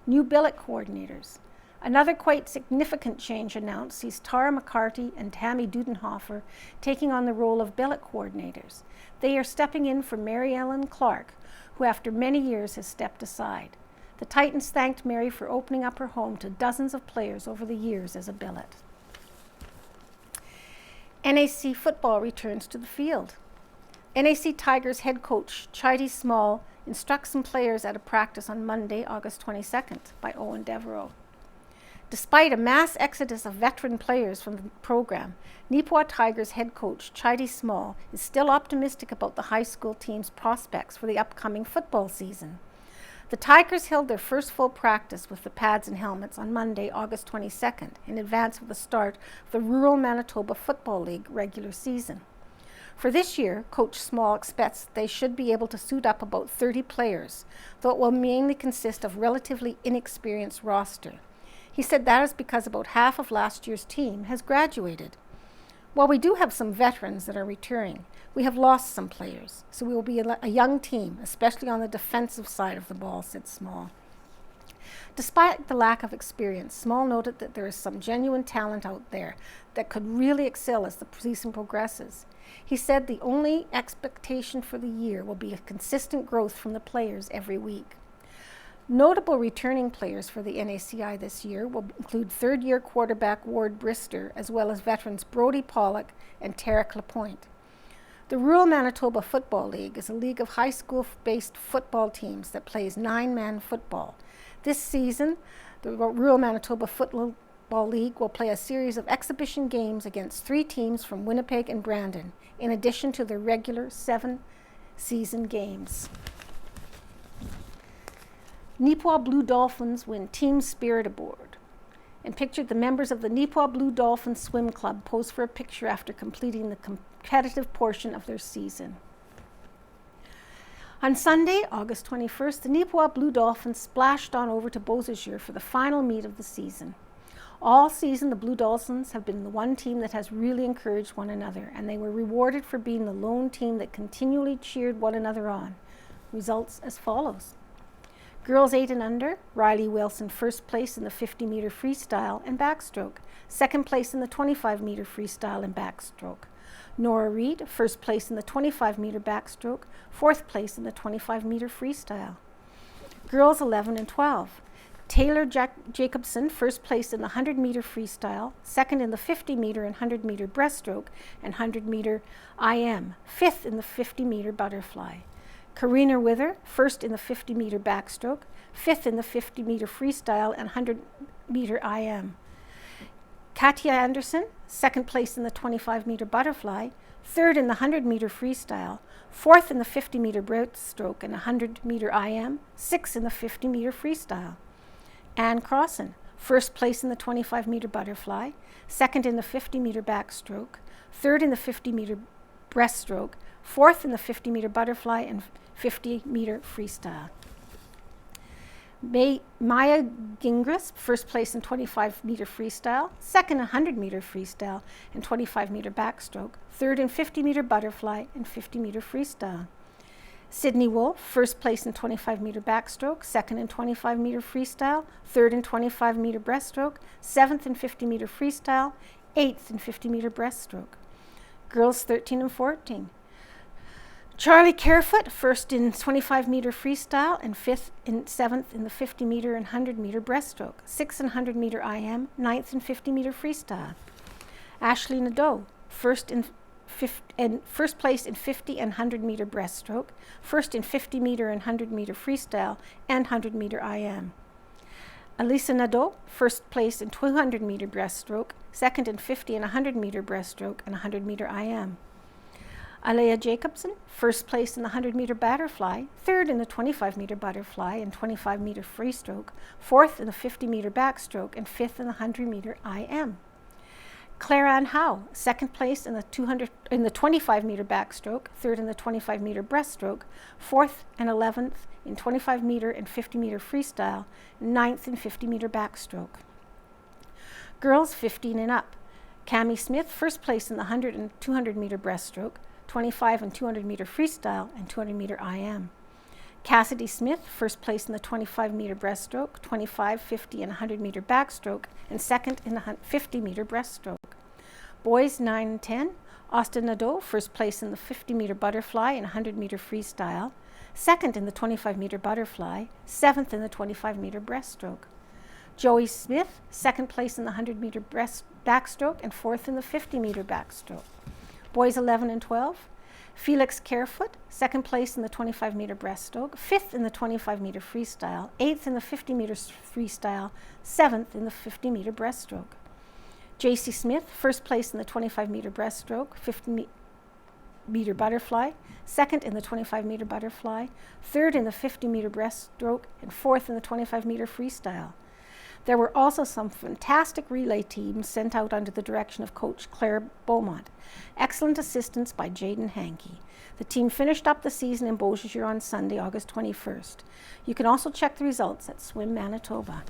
New billet coordinators. Another quite significant change announced sees Tara McCarty and Tammy Dudenhofer taking on the role of billet coordinators. They are stepping in for Mary Eileen Clarke, who after many years has stepped aside. The Titans thanked Mary for opening up her home to dozens of players over the years as a billet. NAC football returns to the field. NAC Tigers head coach Chidi Small instructs some players at a practice on Monday, August 22nd, by Owen Devereaux. Despite a mass exodus of veteran players from the program, Neepawa Tigers head coach Chidi Small is still optimistic about the high school team's prospects for the upcoming football season. The Tigers held their first full practice with the pads and helmets on Monday, August 22nd, in advance of the start of the Rural Manitoba Football League regular season. For this year, Coach Small expects they should be able to suit up about 30 players, though it will mainly consist of relatively inexperienced roster. He said that is because about half of last year's team has graduated. While we do have some veterans that are returning, we have lost some players, so we will be a young team, especially on the defensive side of the ball, said Small. Despite the lack of experience, Small noted that there is some genuine talent out there that could really excel as the season progresses. He said the only expectation for the year will be a consistent growth from the players every week. Notable returning players for the NACI this year will include third-year quarterback Ward Brister, as well as veterans Brody Pollock and Tarek Lapointe. The Rural Manitoba Football League is a league of high school-based football teams that plays 9-man football. This season, the Rural Manitoba Football League will play a series of exhibition games against 3 teams from Winnipeg and Brandon, in addition to their regular 7-season games. Neepawa Blue Dolphins win Team Spirit Award. And pictured the members of the Neepawa Blue Dolphins Swim Club pose for a picture after completing the competitive portion of their season. On Sunday, August 21st, the Neepawa Blue Dolphins splashed on over to Beausejour for the final meet of the season. All season, the Blue Dolphins have been the one team that has really encouraged one another, and they were rewarded for being the lone team that continually cheered one another on. Results as follows. Girls 8 and under, Riley Wilson first place in the 50-meter freestyle and backstroke, second place in the 25-meter freestyle and backstroke. Nora Reed first place in the 25-meter backstroke, fourth place in the 25-meter freestyle. Girls 11 and 12, Taylor Jacobson first place in the 100-meter freestyle, second in the 50-meter and 100-meter breaststroke and 100-meter IM, fifth in the 50-meter butterfly. Karina Wither, first in the 50-meter backstroke, fifth in the 50-meter freestyle and 100-meter IM. Cathy Anderson, second place in the 25-meter butterfly, third in the 100-meter freestyle, fourth in the 50-meter breaststroke and 100-meter IM, sixth in the 50-meter freestyle. Anne Crossan, first place in the 25-meter butterfly, second in the 50-meter backstroke, third in the 50-meter breaststroke, fourth in the 50-meter butterfly and 50-meter freestyle. Maya Gingras, first place in 25-meter freestyle, second in 100-meter freestyle and 25-meter backstroke, third in 50-meter butterfly and 50-meter freestyle. Sydney Wolf, first place in 25-meter backstroke, second in 25-meter freestyle, third in 25-meter breaststroke, seventh in 50-meter freestyle, eighth in 50-meter breaststroke. Girls 13 and 14. Charlie Carefoot, first in 25-meter freestyle and seventh in the 50-meter and 100-meter breaststroke, sixth in 100-meter IM, ninth in 50-meter freestyle. Ashley Nadeau, first in first place in 50 and 100 meter breaststroke, first in 50 meter and 100 meter freestyle, and 100 meter IM. Elisa Nadeau, first place in 200 meter breaststroke, second in 50 and 100 meter breaststroke, and 100 meter IM. Alea Jacobson, first place in the 100 meter butterfly, third in the 25 meter butterfly and 25 meter freestroke, fourth in the 50 meter backstroke, and fifth in the 100 meter IM. Claire Ann Howe, second place in the 25 meter backstroke, third in the 25 meter breaststroke, fourth and 11th in 25 meter and 50 meter freestyle, and 9th in 50 meter backstroke. Girls 15 and up. Cami Smith, first place in the 100 and 200 meter breaststroke, 25 and 200 meter freestyle, and 200 meter IM. Cassidy Smith, first place in the 25 meter breaststroke, 25, 50, and 100 meter backstroke, and second in the 50 meter breaststroke. Boys 9 and 10, Austin Nadeau, first place in the 50 meter butterfly and 100 meter freestyle, second in the 25 meter butterfly, seventh in the 25 meter breaststroke. Joey Smith, second place in the 100 meter backstroke, and fourth in the 50 meter backstroke. Boys 11 and 12, Felix Carefoot, second place in the 25 meter breaststroke, fifth in the 25 meter freestyle, eighth in the 50 meter freestyle, seventh in the 50 meter breaststroke. JC Smith, first place in the 25 meter breaststroke, 50 meter butterfly, second in the 25 meter butterfly, third in the 50 meter breaststroke, and fourth in the 25 meter freestyle. There were also some fantastic relay teams sent out under the direction of Coach Claire Beaumont. Excellent assistance by Jaden Hankey. The team finished up the season in Beausejour on Sunday, August 21st. You can also check the results at Swim Manitoba.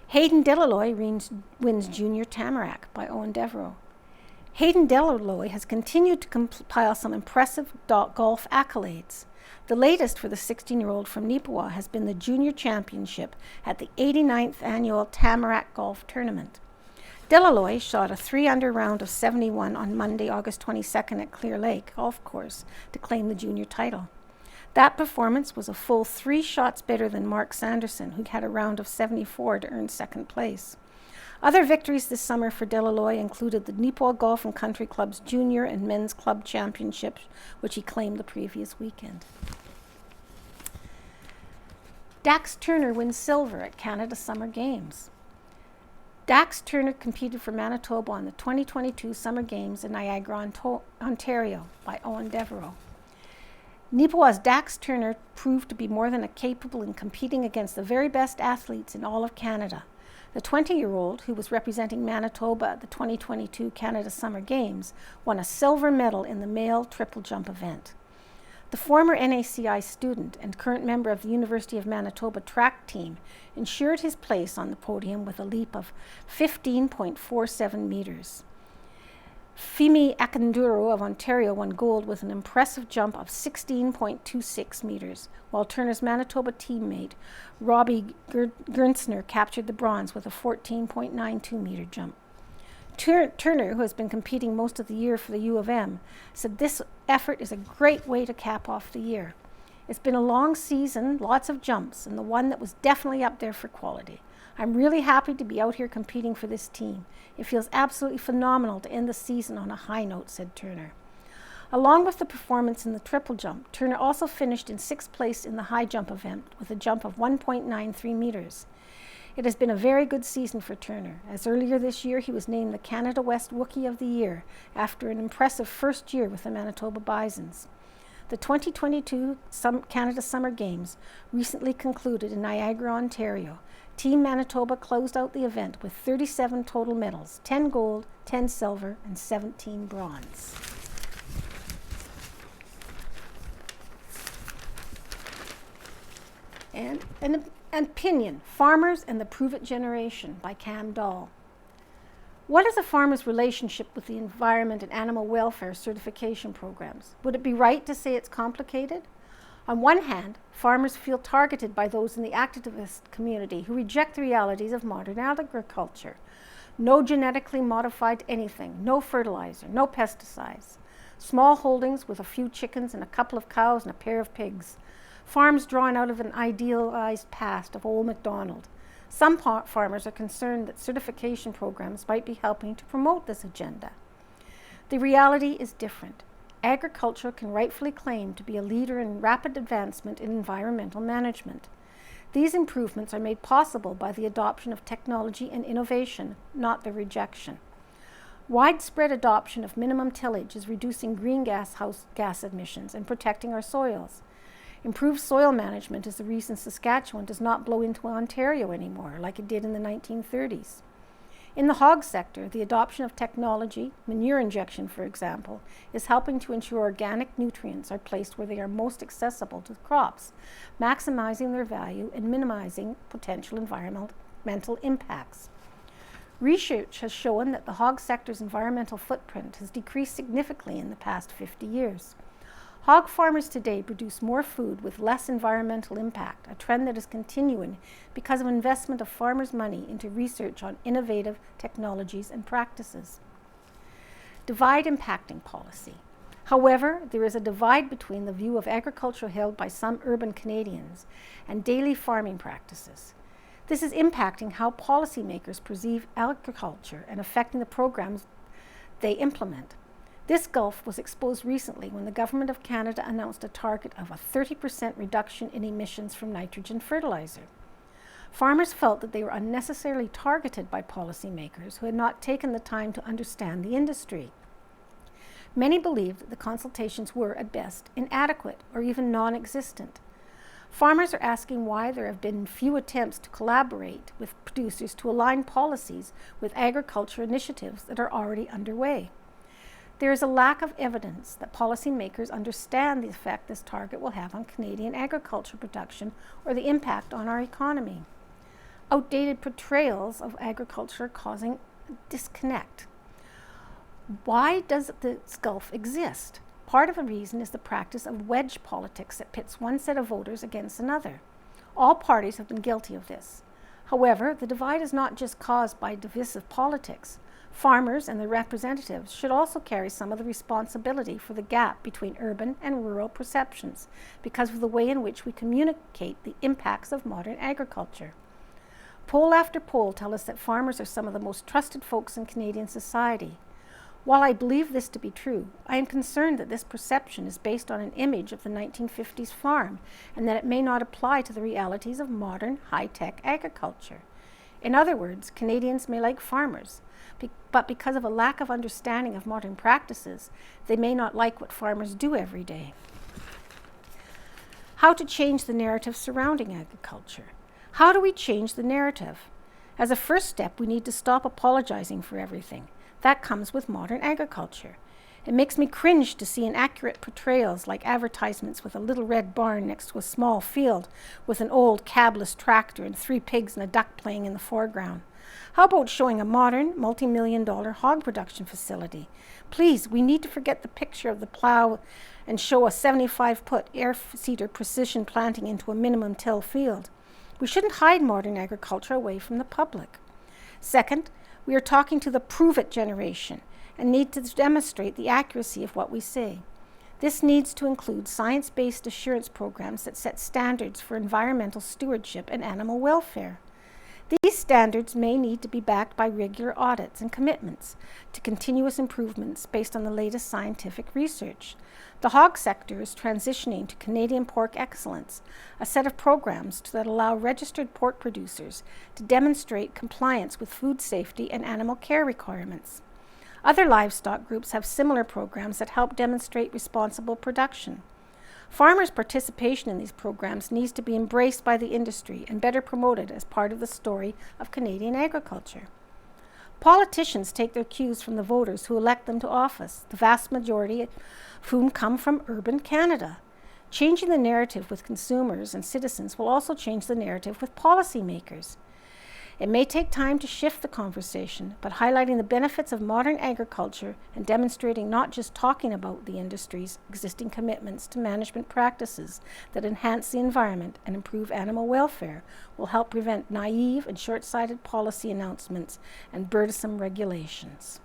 Hayden Delaloy wins Junior Tamarack by Owen Devereaux. Hayden Delaloy has continued to compile some impressive golf accolades. The latest for the 16-year-old from Neepawa has been the Junior Championship at the 89th Annual Tamarack Golf Tournament. Delaloy shot a 3-under round of 71 on Monday, August 22nd at Clear Lake Golf Course to claim the junior title. That performance was a full 3 shots better than Mark Sanderson, who had a round of 74 to earn second place. Other victories this summer for Delaloy included the Neepawa Golf and Country Club's Junior and Men's Club Championships, which he claimed the previous weekend. Dax Turner wins silver at Canada Summer Games. Dax Turner competed for Manitoba on the 2022 Summer Games in Niagara, Ontario by Owen Devereaux. Neepawa's Dax Turner proved to be more than capable in competing against the very best athletes in all of Canada. The 20-year-old, who was representing Manitoba at the 2022 Canada Summer Games, won a silver medal in the male triple jump event. The former NACI student and current member of the University of Manitoba track team ensured his place on the podium with a leap of 15.47 meters. Femi Akinduro of Ontario won gold with an impressive jump of 16.26 meters, while Turner's Manitoba teammate Robbie Gernsner captured the bronze with a 14.92 meter jump. Turner, who has been competing most of the year for the U of M, said this effort is a great way to cap off the year. It's been a long season, lots of jumps, and the one that was definitely up there for quality. I'm really happy to be out here competing for this team. It feels absolutely phenomenal to end the season on a high note, said Turner. Along with the performance in the triple jump, Turner also finished in 6th place in the high jump event with a jump of 1.93 meters. It has been a very good season for Turner, as earlier this year he was named the Canada West Rookie of the Year after an impressive first year with the Manitoba Bisons. The 2022 Canada Summer Games recently concluded in Niagara, Ontario. Team Manitoba closed out the event with 37 total medals, 10 gold, 10 silver, and 17 bronze. And an opinion, Farmers and the Prove It Generation by Cam Dahl. What is a farmer's relationship with the environment and animal welfare certification programs? Would it be right to say it's complicated? On one hand, farmers feel targeted by those in the activist community who reject the realities of modern agriculture. No genetically modified anything, no fertilizer, no pesticides. Small holdings with a few chickens and a couple of cows and a pair of pigs. Farms drawn out of an idealized past of old MacDonald. Some farmers are concerned that certification programs might be helping to promote this agenda. The reality is different. Agriculture can rightfully claim to be a leader in rapid advancement in environmental management. These improvements are made possible by the adoption of technology and innovation, not their rejection. Widespread adoption of minimum tillage is reducing greenhouse gas emissions and protecting our soils. Improved soil management is the reason Saskatchewan does not blow into Ontario anymore like it did in the 1930s. In the hog sector, the adoption of technology, manure injection for example, is helping to ensure organic nutrients are placed where they are most accessible to crops, maximizing their value and minimizing potential environmental impacts. Research has shown that the hog sector's environmental footprint has decreased significantly in the past 50 years. Hog farmers today produce more food with less environmental impact, a trend that is continuing because of investment of farmers' money into research on innovative technologies and practices. Divide impacting policy. However, there is a divide between the view of agriculture held by some urban Canadians and daily farming practices. This is impacting how policymakers perceive agriculture and affecting the programs they implement. This gulf was exposed recently when the Government of Canada announced a target of a 30% reduction in emissions from nitrogen fertilizer. Farmers felt that they were unnecessarily targeted by policymakers who had not taken the time to understand the industry. Many believed that the consultations were, at best, inadequate or even non-existent. Farmers are asking why there have been few attempts to collaborate with producers to align policies with agriculture initiatives that are already underway. There is a lack of evidence that policymakers understand the effect this target will have on Canadian agriculture production or the impact on our economy. Outdated portrayals of agriculture are causing disconnect. Why does this gulf exist? Part of the reason is the practice of wedge politics that pits one set of voters against another. All parties have been guilty of this. However, the divide is not just caused by divisive politics. Farmers and their representatives should also carry some of the responsibility for the gap between urban and rural perceptions because of the way in which we communicate the impacts of modern agriculture. Poll after poll tell us that farmers are some of the most trusted folks in Canadian society. While I believe this to be true, I am concerned that this perception is based on an image of the 1950s farm and that it may not apply to the realities of modern, high-tech agriculture. In other words, Canadians may like farmers, but because of a lack of understanding of modern practices, they may not like what farmers do every day. How to change the narrative surrounding agriculture? How do we change the narrative? As a first step, we need to stop apologizing for everything. That comes with modern agriculture. It makes me cringe to see inaccurate portrayals like advertisements with a little red barn next to a small field with an old cabless tractor and 3 pigs and a duck playing in the foreground. How about showing a modern, multi-million-dollar hog production facility? Please, we need to forget the picture of the plow and show a 75-foot air-seeder precision planting into a minimum till field. We shouldn't hide modern agriculture away from the public. Second, we are talking to the prove-it generation and need to demonstrate the accuracy of what we say. This needs to include science-based assurance programs that set standards for environmental stewardship and animal welfare. These standards may need to be backed by regular audits and commitments to continuous improvements based on the latest scientific research. The hog sector is transitioning to Canadian Pork Excellence, a set of programs that allow registered pork producers to demonstrate compliance with food safety and animal care requirements. Other livestock groups have similar programs that help demonstrate responsible production. Farmers' participation in these programs needs to be embraced by the industry and better promoted as part of the story of Canadian agriculture. Politicians take their cues from the voters who elect them to office, the vast majority of whom come from urban Canada. Changing the narrative with consumers and citizens will also change the narrative with policymakers. It may take time to shift the conversation, but highlighting the benefits of modern agriculture and demonstrating not just talking about the industry's existing commitments to management practices that enhance the environment and improve animal welfare will help prevent naive and short-sighted policy announcements and burdensome regulations.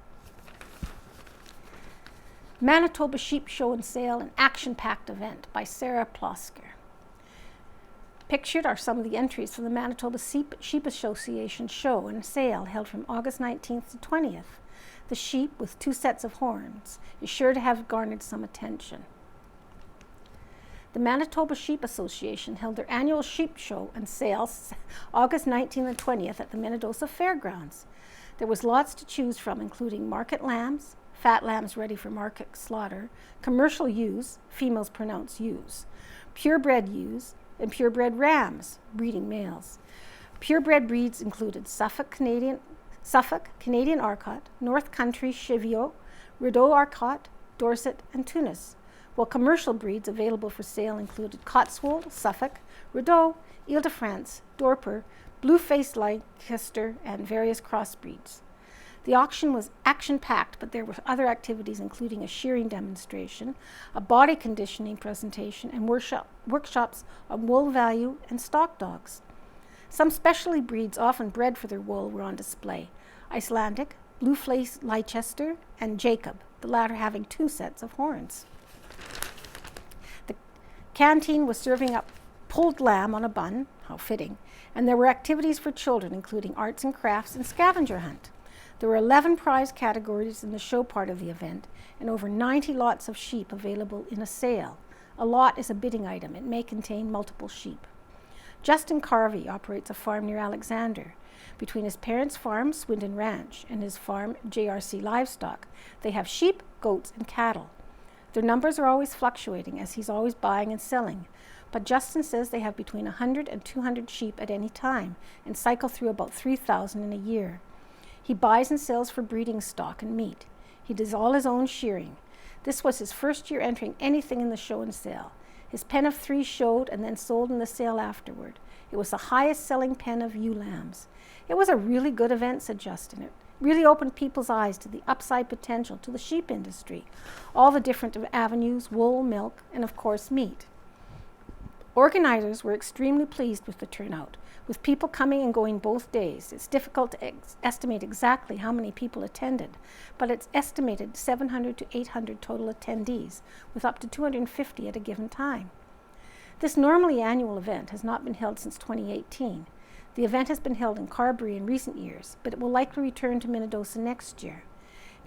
Manitoba Sheep Show and Sale, an action-packed event by Sarah Plosker. Pictured are some of the entries from the Manitoba Sheep Association show and sale held from August 19th to 20th. the sheep with 2 sets of horns, is sure to have garnered some attention. The Manitoba Sheep Association held their annual sheep show and sales August 19th and 20th at the Minnedosa Fairgrounds. There was lots to choose from, including market lambs, fat lambs ready for market slaughter, commercial ewes, females pronounce ewes, purebred ewes, and purebred rams, breeding males. Purebred breeds included Suffolk Canadian Arcot, North Country Cheviot, Rideau Arcot, Dorset, and Tunis, while commercial breeds available for sale included Cotswold, Suffolk, Rideau, Ile-de-France, Dorper, Blue-faced Leicester, and various crossbreeds. The auction was action-packed, but there were other activities including a shearing demonstration, a body conditioning presentation, and workshops on wool value and stock dogs. Some specialty breeds often bred for their wool were on display: Icelandic, Blue-faced Leicester, and Jacob, the latter having 2 sets of horns. The canteen was serving up pulled lamb on a bun, how fitting, and there were activities for children including arts and crafts and scavenger hunt. There were 11 prize categories in the show part of the event and over 90 lots of sheep available in a sale. A lot is a bidding item. It may contain multiple sheep. Justin Carvey operates a farm near Alexander. Between his parents' farm, Swindon Ranch, and his farm, JRC Livestock, they have sheep, goats, and cattle. Their numbers are always fluctuating as he's always buying and selling, but Justin says they have between 100 and 200 sheep at any time and cycle through about 3,000 in a year. He buys and sells for breeding stock and meat. He does all his own shearing. This was his first year entering anything in the show and sale. His pen of 3 showed and then sold in the sale afterward. It was the highest selling pen of ewe lambs. It was a really good event, said Justin. It really opened people's eyes to the upside potential to the sheep industry, all the different avenues, wool, milk, and of course meat. Organizers were extremely pleased with the turnout, with people coming and going both days. It's difficult to estimate exactly how many people attended, but it's estimated 700 to 800 total attendees, with up to 250 at a given time. This normally annual event has not been held since 2018. The event has been held in Carberry in recent years, but it will likely return to Minnedosa next year.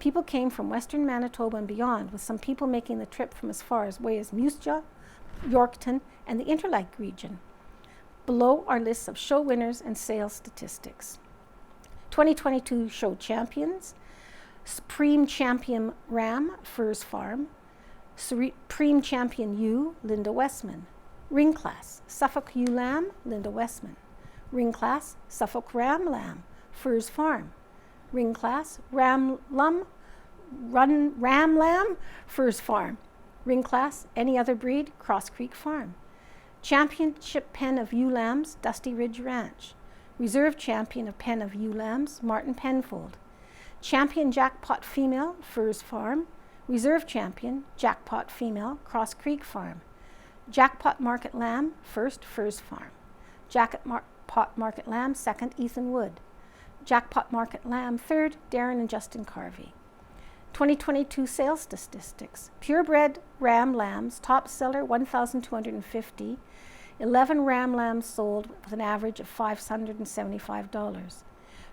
People came from western Manitoba and beyond, with some people making the trip from as far away as Moose Jaw, Yorkton, and the Interlake region. Below are lists of show winners and sales statistics. 2022 show champions: Supreme Champion Ram, Furs Farm; Supreme Champion Ewe, Linda Westman; Ring Class, Suffolk Ewe Lamb, Linda Westman; Ring Class, Suffolk Ram Lamb, Furs Farm; Ring Class, Ram Lamb, Furs Farm; Ring Class, any other breed, Cross Creek Farm; Championship Pen of Ewe Lambs, Dusty Ridge Ranch; Reserve Champion of Pen of Ewe Lambs, Martin Penfold; Champion Jackpot Female, Furs Farm; Reserve Champion, Jackpot Female, Cross Creek Farm; Jackpot Market Lamb, first, Furs Farm; Jackpot Market Lamb, second, Ethan Wood; Jackpot Market Lamb, third, Darren and Justin Carvey. 2022 sales statistics: purebred ram lambs, top seller 1,250, 11 ram lambs sold with an average of $575.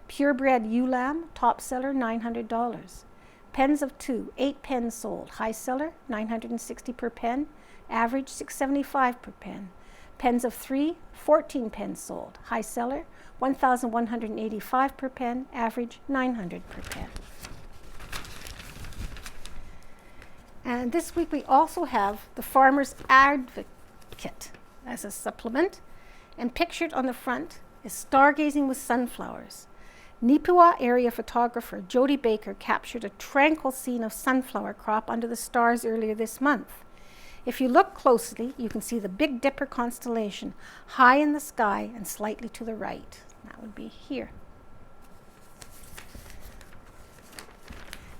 Purebred ewe lamb, top seller $900. Pens of 2, 8 pens sold, high seller $960 per pen, average $675 per pen. Pens of 3, 14 pens sold, high seller $1,185 per pen, average $900 per pen. And this week we also have the Farmer's Advocate as a supplement, and pictured on the front is Stargazing with Sunflowers. Neepawa area photographer Jody Baker captured a tranquil scene of sunflower crop under the stars earlier this month. If you look closely, you can see the Big Dipper constellation high in the sky and slightly to the right. That would be here.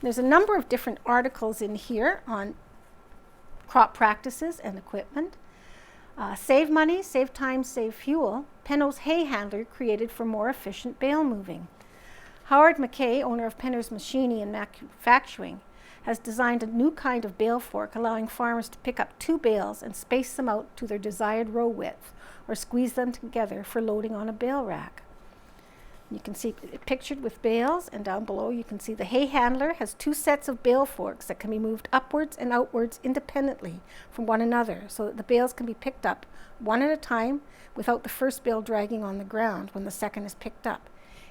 There's a number of different articles in here on crop practices and equipment. Save money, save time, save fuel. Penno's hay handler created for more efficient bale moving. Howard McKay, owner of Penner's Machining and Manufacturing, has designed a new kind of bale fork allowing farmers to pick up 2 bales and space them out to their desired row width or squeeze them together for loading on a bale rack. You can see it pictured with bales, and down below you can see the hay handler has 2 sets of bale forks that can be moved upwards and outwards independently from one another, so that the bales can be picked up one at a time without the first bale dragging on the ground when the second is picked up.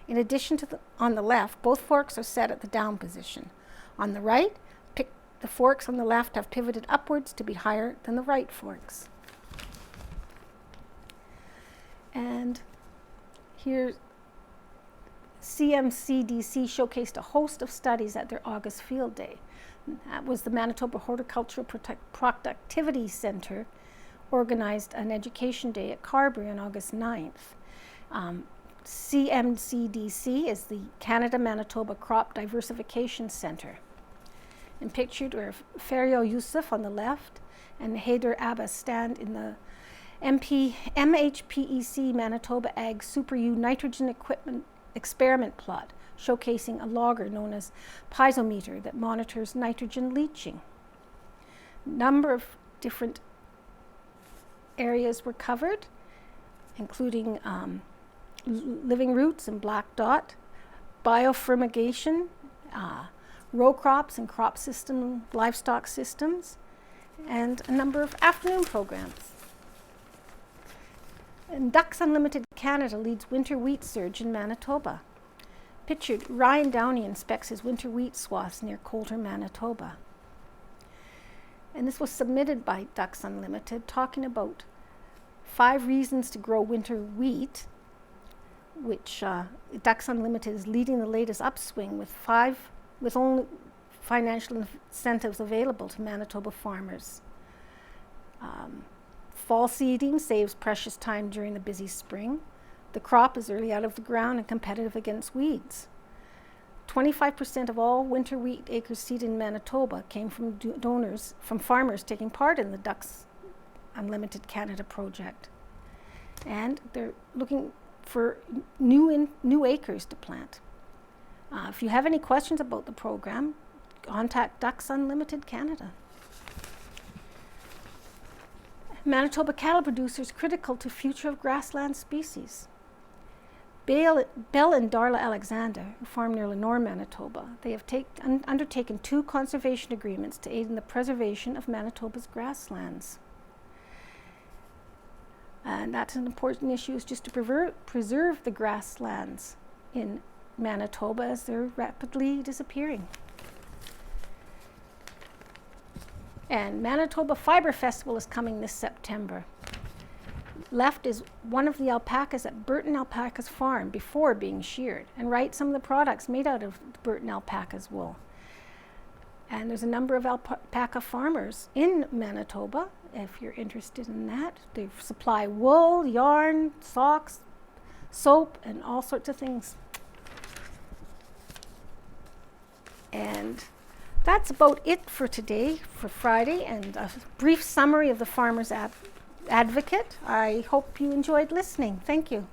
In addition to on the left, both forks are set at the down position. On the right, the forks on the left have pivoted upwards to be higher than the right forks. And here, CMCDC showcased a host of studies at their August field day. That was the Manitoba Horticultural Productivity Centre organized an education day at Carberry on August 9th. CMCDC is the Canada-Manitoba Crop Diversification Centre. And pictured are Ferio Yusuf on the left and Haider Abbas stand in the MHPEC Manitoba Ag Super U nitrogen equipment experiment plot, showcasing a logger known as piezometer that monitors nitrogen leaching. A number of different areas were covered, including living roots and black dot, biofumigation, row crops and crop system, livestock systems, and a number of afternoon programs. And Ducks Unlimited Canada leads winter wheat surge in Manitoba. Pictured, Ryan Downey inspects his winter wheat swaths near Coulter, Manitoba. And this was submitted by Ducks Unlimited, talking about 5 reasons to grow winter wheat, which Ducks Unlimited is leading the latest upswing with only financial incentives available to Manitoba farmers. Fall seeding saves precious time during the busy spring. The crop is early out of the ground and competitive against weeds. 25% of all winter wheat acres seeded in Manitoba came from donors, from farmers taking part in the Ducks Unlimited Canada project. And they're looking for new acres to plant. If you have any questions about the program, contact Ducks Unlimited Canada. Manitoba cattle producers critical to future of grassland species. Bell and Darla Alexander, who farm near Lenore, Manitoba, they have undertaken 2 conservation agreements to aid in the preservation of Manitoba's grasslands. And that's an important issue, is just to preserve the grasslands in Manitoba as they're rapidly disappearing. And Manitoba Fiber Festival is coming this September. Left is one of the alpacas at Burton Alpaca's farm before being sheared, and right some of the products made out of Burton Alpaca's wool. And there's a number of alpaca farmers in Manitoba, if you're interested in that. They supply wool, yarn, socks, soap, and all sorts of things. And that's about it for today, for Friday, and a brief summary of the Farmer's Advocate. I hope you enjoyed listening. Thank you.